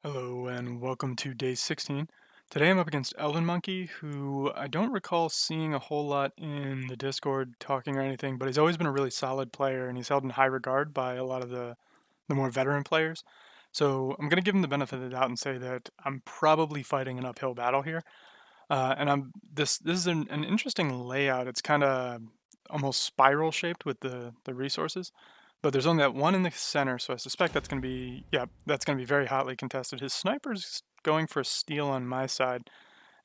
Hello and welcome to day 16. Today I'm up against ElvenMonky, who I don't recall seeing a whole lot in the Discord talking or anything, but he's always been a really solid player and he's held in high regard by a lot of the more veteran players. So I'm going to give him the benefit of the doubt and say that I'm probably fighting an uphill battle here. And I'm this is an interesting layout. It's kind of almost spiral shaped with the resources. But there's only that one in the center, so I suspect that's going to be, yeah, that's going to be very hotly contested. His sniper's going for a steal on my side,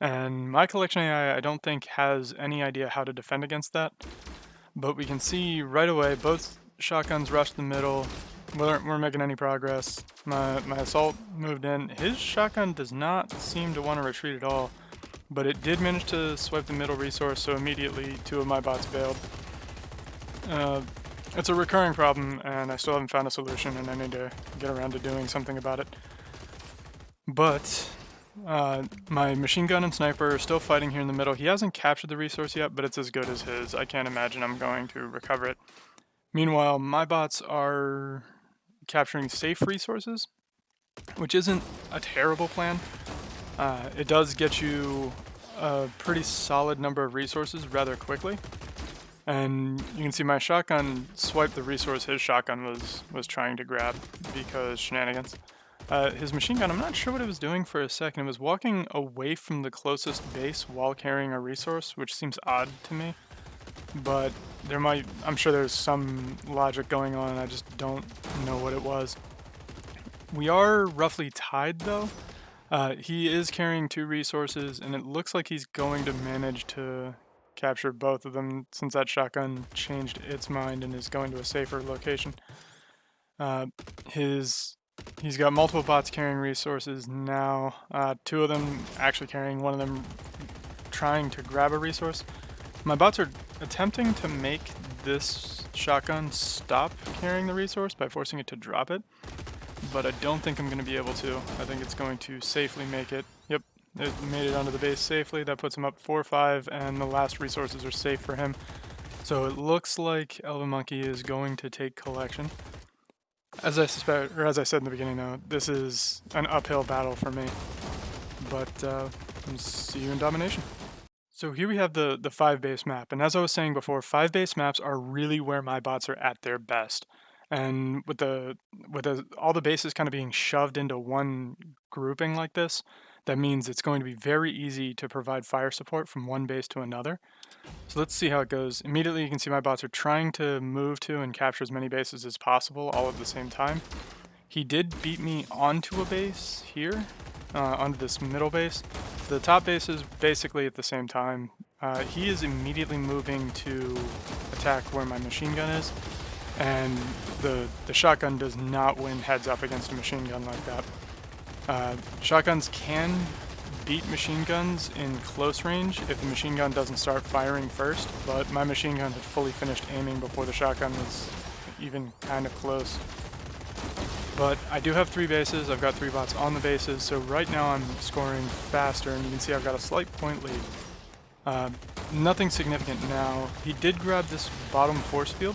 and my collection AI, I don't think, has any idea how to defend against that. But we can see right away, both shotguns rushed the middle. We're making any progress. My assault moved in. His shotgun does not seem to want to retreat at all, but it did manage to swipe the middle resource, so immediately two of my bots bailed. It's a recurring problem, and I still haven't found a solution, and I need to get around to doing something about it. But my machine gun and sniper are still fighting here in the middle. He hasn't captured the resource yet, but it's as good as his. I can't imagine I'm going to recover it. Meanwhile, my bots are capturing safe resources, which isn't a terrible plan. It does get you a pretty solid number of resources rather quickly. And you can see my shotgun swiped the resource his shotgun was trying to grab because shenanigans. His machine gun, I'm not sure what it was doing for a second. It was walking away from the closest base while carrying a resource, which seems odd to me. But I'm sure there's some logic going on, I just don't know what it was. We are roughly tied though. He is carrying two resources, and it looks like he's going to manage to capture both of them since that shotgun changed its mind and is going to a safer location. He's got multiple bots carrying resources now. Two of them actually carrying, one of them trying to grab a resource. My bots are attempting to make this shotgun stop carrying the resource by forcing it to drop it, but I don't think I'm going to be able to. I think it's going to safely make it. Yep, it made it onto the base safely. That puts him up 4-5, and the last resources are safe for him. So it looks like ElvenMonky is going to take collection. As I suspect, or as I said in the beginning, though, this is an uphill battle for me. But see you in domination. So here we have the 5-base map, and as I was saying before, 5-base maps are really where my bots are at their best. And with all the bases kind of being shoved into one grouping like this, that means it's going to be very easy to provide fire support from one base to another. So let's see how it goes. Immediately you can see my bots are trying to move to and capture as many bases as possible all at the same time. He did beat me onto a base here, onto this middle base. The top base is basically at the same time. He is immediately moving to attack where my machine gun is, and the shotgun does not win heads up against a machine gun like that. Shotguns can beat machine guns in close range if the machine gun doesn't start firing first, but my machine gun had fully finished aiming before the shotgun was even kind of close. But I do have 3 bases, I've got 3 bots on the bases, so right now I'm scoring faster, and you can see I've got a slight point lead. Nothing significant now. He did grab this bottom force field,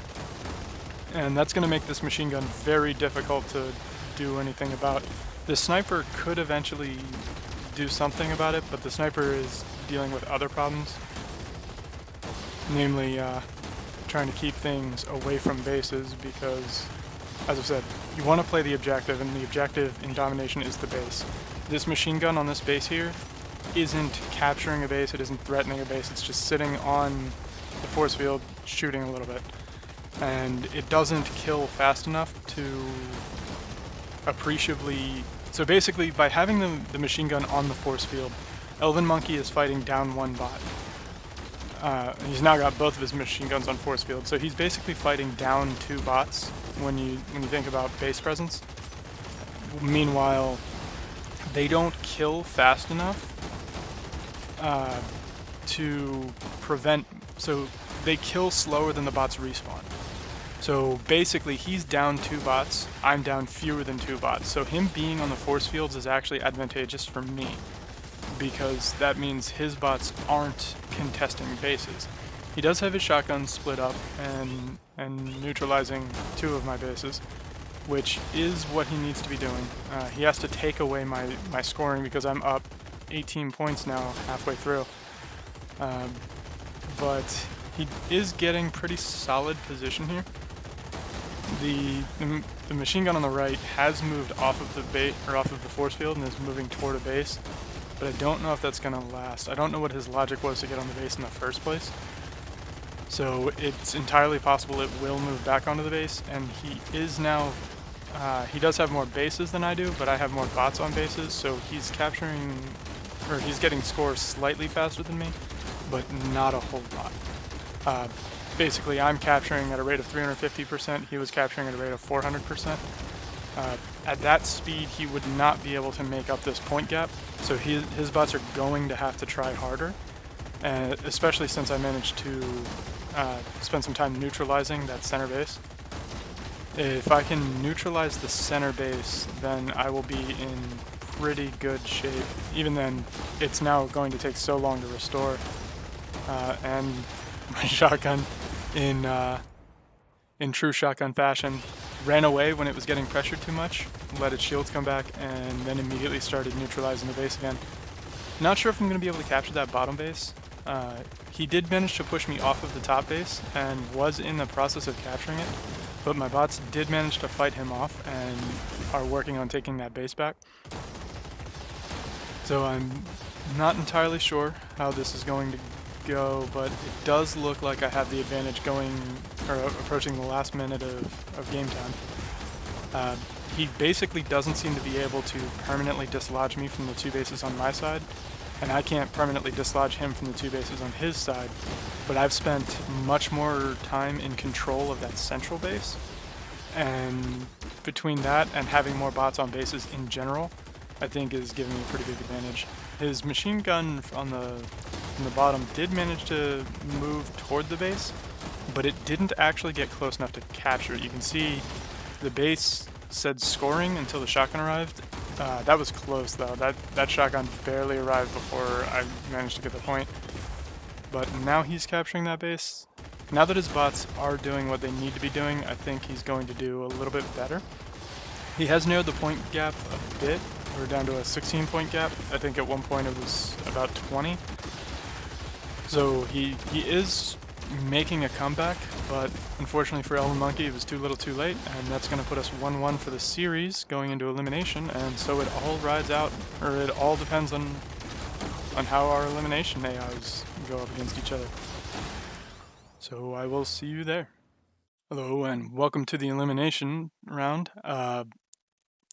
and that's going to make this machine gun very difficult to do anything about. The sniper could eventually do something about it, but the sniper is dealing with other problems. Namely, trying to keep things away from bases because, as I've said, you want to play the objective, and the objective in domination is the base. This machine gun on this base here isn't capturing a base, it isn't threatening a base, it's just sitting on the force field shooting a little bit. And it doesn't kill fast enough to appreciably... So basically, by having the machine gun on the force field, ElvenMonky is fighting down one bot. He's now got both of his machine guns on force field, so he's basically fighting down 2 bots when you think about base presence. Meanwhile, they don't kill fast enough to prevent... So they kill slower than the bots respawn. So basically, he's down 2 bots, I'm down fewer than 2 bots. So him being on the force fields is actually advantageous for me, because that means his bots aren't contesting bases. He does have his shotgun split up and neutralizing 2 of my bases, which is what he needs to be doing. He has to take away my scoring because I'm up 18 points now halfway through. But he is getting pretty solid position here. The machine gun on the right has moved off of the bait or off of the force field and is moving toward a base, but I don't know if that's going to last. I don't know what his logic was to get on the base in the first place. So it's entirely possible it will move back onto the base, and he is now, he does have more bases than I do, but I have more bots on bases, so he's capturing, or he's getting scores slightly faster than me, but not a whole lot. Basically, I'm capturing at a rate of 350%, he was capturing at a rate of 400%. At that speed, he would not be able to make up this point gap, so his bots are going to have to try harder, especially since I managed to spend some time neutralizing that center base. If I can neutralize the center base, then I will be in pretty good shape. Even then, it's now going to take so long to restore, and my shotgun, in true shotgun fashion, ran away when it was getting pressured too much, let its shields come back, and then immediately started neutralizing the base again. Not sure if I'm going to be able to capture that bottom base. He did manage to push me off of the top base and was in the process of capturing it, but my bots did manage to fight him off and are working on taking that base back. So I'm not entirely sure how this is going to go, but it does look like I have the advantage going, or approaching the last minute of game time. He basically doesn't seem to be able to permanently dislodge me from the two bases on my side, and I can't permanently dislodge him from the two bases on his side, but I've spent much more time in control of that central base, and between that and having more bots on bases in general, I think is giving me a pretty big advantage. His machine gun on the bottom did manage to move toward the base, but it didn't actually get close enough to capture it. You can see the base said scoring until the shotgun arrived. That was close though. That shotgun barely arrived before I managed to get the point. But now he's capturing that base. Now that his bots are doing what they need to be doing, I think he's going to do a little bit better. He has narrowed the point gap a bit. We're down to a 16-point gap. I think at one point it was about 20. So he is making a comeback, but unfortunately for ElvenMonky, it was too little too late, and that's going to put us 1-1 for the series going into elimination, and so it all rides out, or it all depends on how our elimination AIs go up against each other. So I will see you there. Hello and welcome to the elimination round.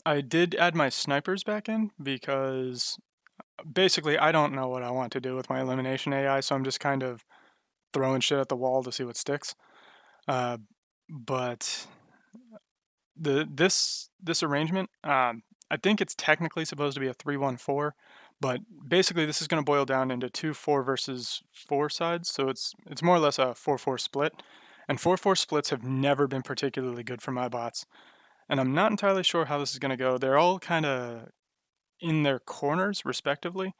I did add my snipers back in because basically I don't know what I want to do with my elimination AI, so I'm just kind of throwing shit at the wall to see what sticks. But this arrangement, I think it's technically supposed to be a 3-1-4, but basically this is going to boil down into 2 4 versus 4 sides, so it's more or less a 4-4 split. And 4-4 splits have never been particularly good for my bots. And I'm not entirely sure how this is going to go. They're all kind of in their corners, respectively.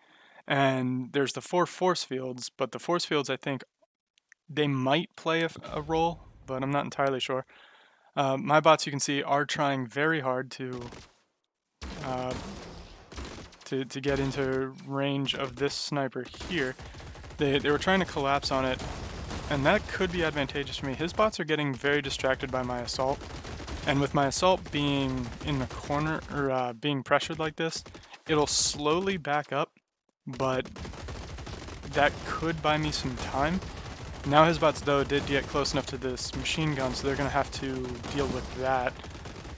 And there's the 4 force fields, but the force fields, I think, they might play a role, but I'm not entirely sure. My bots, you can see, are trying very hard to get into range of this sniper here. They were trying to collapse on it, and that could be advantageous for me. His bots are getting very distracted by my assault. And with my assault being in the corner, or being pressured like this, it'll slowly back up, but that could buy me some time. Now his bots, though, did get close enough to this machine gun, so they're going to have to deal with that.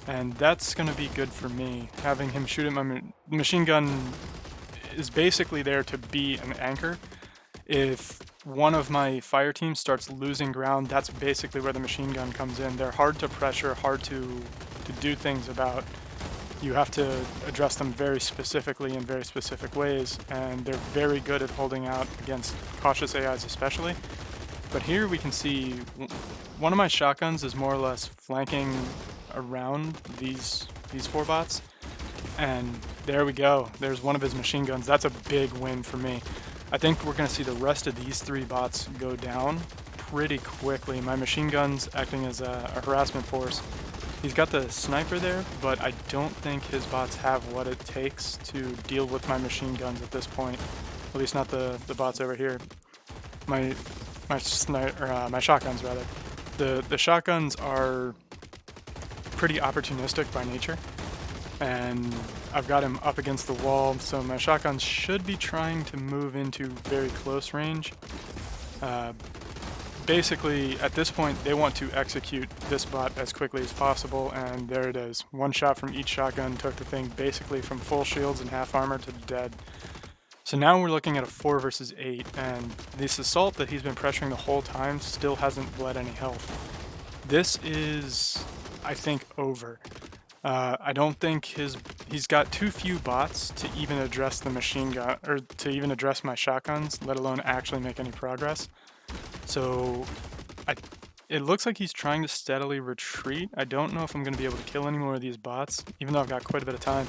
And that's going to be good for me. Having him shoot at my machine gun is basically there to be an anchor. If one of my fire teams starts losing ground, that's basically where the machine gun comes in. They're hard to pressure, hard to do things about. You have to address them very specifically in very specific ways, and they're very good at holding out against cautious AIs especially. But here we can see one of my shotguns is more or less flanking around these 4 bots, and there we go. There's one of his machine guns. That's a big win for me. I think we're going to see the rest of these 3 bots go down pretty quickly. My machine gun's acting as a harassment force, He's got the sniper there, but I don't think his bots have what it takes to deal with my machine guns at this point. At least not the bots over here. My shotguns rather. The shotguns are pretty opportunistic by nature, and I've got him up against the wall, so my shotguns should be trying to move into very close range. Basically, at this point, they want to execute this bot as quickly as possible, and there it is. One shot from each shotgun took the thing basically from full shields and half armor to dead. So now we're looking at a 4 versus 8, and this assault that he's been pressuring the whole time still hasn't bled any health. This is, I think, over. I don't think he's got too few bots to even address the machine gun, or to even address my shotguns, let alone actually make any progress. So it looks like he's trying to steadily retreat. I don't know if I'm going to be able to kill any more of these bots, even though I've got quite a bit of time.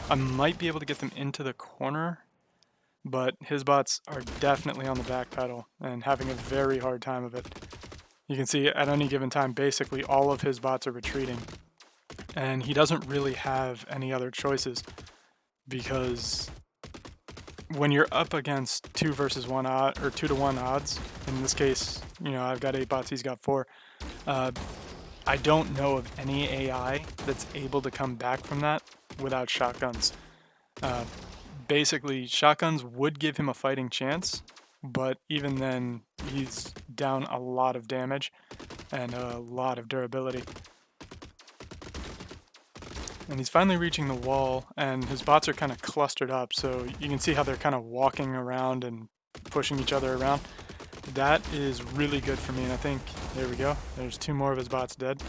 I might be able to get them into the corner, but his bots are definitely on the back pedal and having a very hard time of it. You can see at any given time, basically all of his bots are retreating. And he doesn't really have any other choices, because when you're up against 2 versus 1 odd, or 2 to 1 odds, in this case, you know, I've got 8 bots, he's got 4. I don't know of any AI that's able to come back from that without shotguns. Basically, shotguns would give him a fighting chance, but even then, he's down a lot of damage and a lot of durability. And he's finally reaching the wall, and his bots are kind of clustered up, so you can see how they're kind of walking around and pushing each other around. That is really good for me, and I think, there we go, there's 2 more of his bots dead.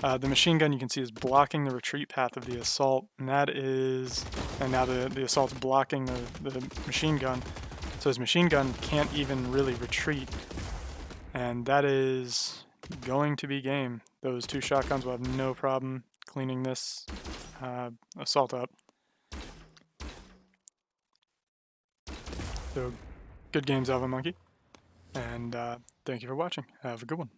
The machine gun, you can see, is blocking the retreat path of the assault, and that is, and now the assault's blocking the machine gun, so his machine gun can't even really retreat, and that is going to be game. Those 2 shotguns will have no problem cleaning this assault up. So, good games, ElvenMonky, and thank you for watching. Have a good one.